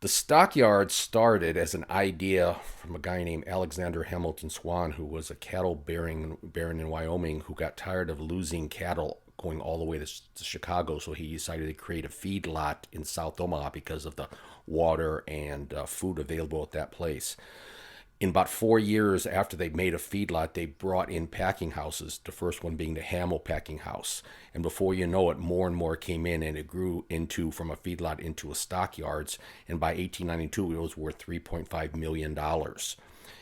The stockyard started as an idea from a guy named Alexander Hamilton Swan, who was a cattle baron in Wyoming, who got tired of losing cattle going all the way to Chicago. So he decided to create a feed lot in South Omaha because of the water and food available at that place. In about 4 years after they made a feedlot, they brought in packing houses, the first one being the Hamel packing house. And before you know it, more and more came in, and it grew into from a feedlot into a stockyards. And by 1892, it was worth $3.5 million.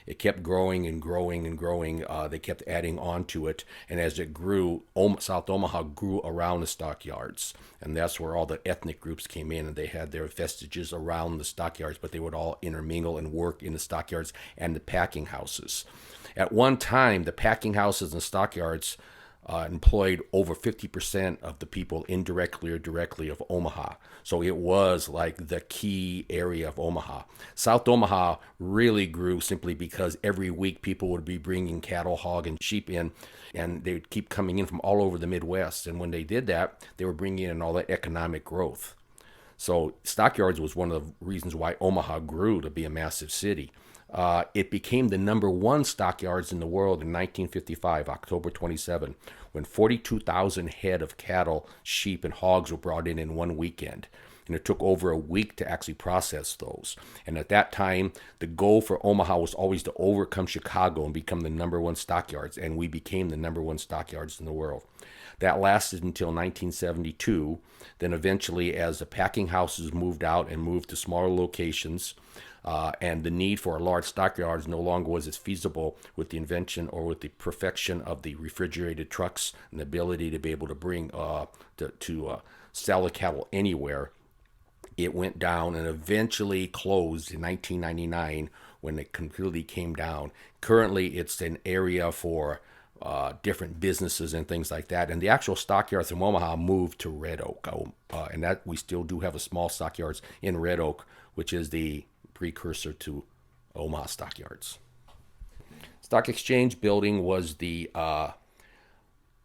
It kept growing and growing and growing. They kept adding on to it. And as it grew, South Omaha grew around the stockyards. And that's where all the ethnic groups came in, and they had their vestiges around the stockyards, but they would all intermingle and work in the stockyards and the packing houses. At one time, the packing houses and stockyards employed over 50% of the people indirectly or directly of Omaha. So it was like the key area of Omaha. South Omaha really grew simply because every week people would be bringing cattle, hog, and sheep in, and they would keep coming in from all over the Midwest. And when they did that, they were bringing in all that economic growth. So stockyards was one of the reasons why Omaha grew to be a massive city. It became the number one stockyards in the world in 1955, October 27, when 42,000 head of cattle, sheep, and hogs were brought in one weekend. And it took over a week to actually process those. And at that time, the goal for Omaha was always to overcome Chicago and become the number one stockyards. And we became the number one stockyards in the world. That lasted until 1972. Then eventually, as the packing houses moved out and moved to smaller locations, and the need for a large stockyards no longer was as feasible with the invention or with the perfection of the refrigerated trucks and the ability to be able to bring to sell the cattle anywhere. It went down and eventually closed in 1999 when it completely came down. Currently, it's an area for different businesses and things like that. And the actual stockyards in Omaha moved to Red Oak, and that we still do have a small stockyards in Red Oak, which is the precursor to Omaha Stockyards. Stock Exchange Building was the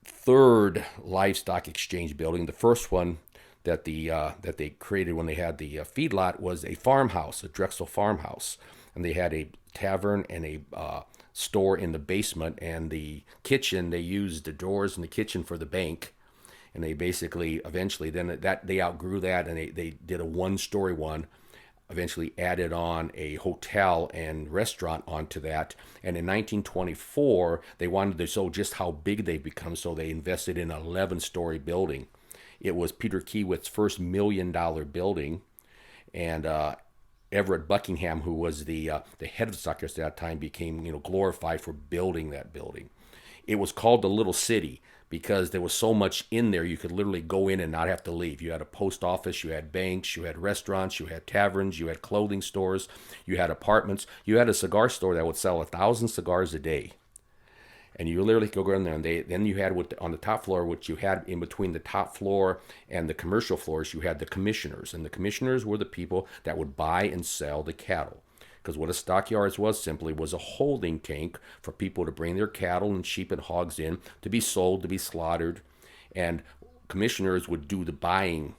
third livestock exchange building. The first one that they created when they had the feedlot was a farmhouse, a Drexel farmhouse, and they had a tavern and a store in the basement, and the kitchen, they used the doors in the kitchen for the bank. And they basically eventually then that they outgrew that, and they did a one-story one, eventually added on a hotel and restaurant onto that. And in 1924, they wanted to show just how big they've become, so they invested in an 11-story building. It was Peter Kiewitz's first $1 million building, and Everett Buckingham, who was the head of the Stockyards at that time, became glorified for building that building. It was called the Little City because there was so much in there you could literally go in and not have to leave. You had a post office, you had banks, you had restaurants, you had taverns, you had clothing stores, you had apartments, you had a cigar store that would sell 1,000 cigars a day. And you literally go in there, and then you had on the top floor, which you had in between the top floor and the commercial floors, you had the commissioners. And the commissioners were the people that would buy and sell the cattle. Because what a stockyards was simply was a holding tank for people to bring their cattle and sheep and hogs in to be sold, to be slaughtered. And commissioners would do the buying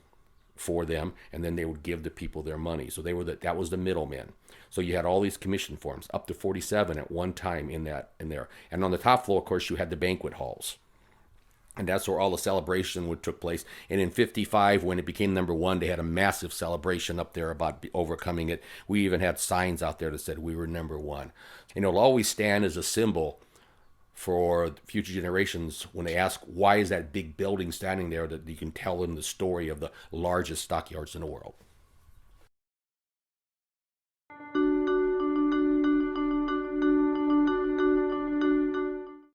for them, and then they would give the people their money. So that was the middlemen. So you had all these commission forms, up to 47 at one time in there. And on the top floor, of course, you had the banquet halls. And that's where all the celebration would took place. And in 55, when it became number one, they had a massive celebration up there about overcoming it. We even had signs out there that said we were number one. It'll always stand as a symbol for future generations when they ask, why is that big building standing there, that you can tell them the story of the largest stockyards in the world.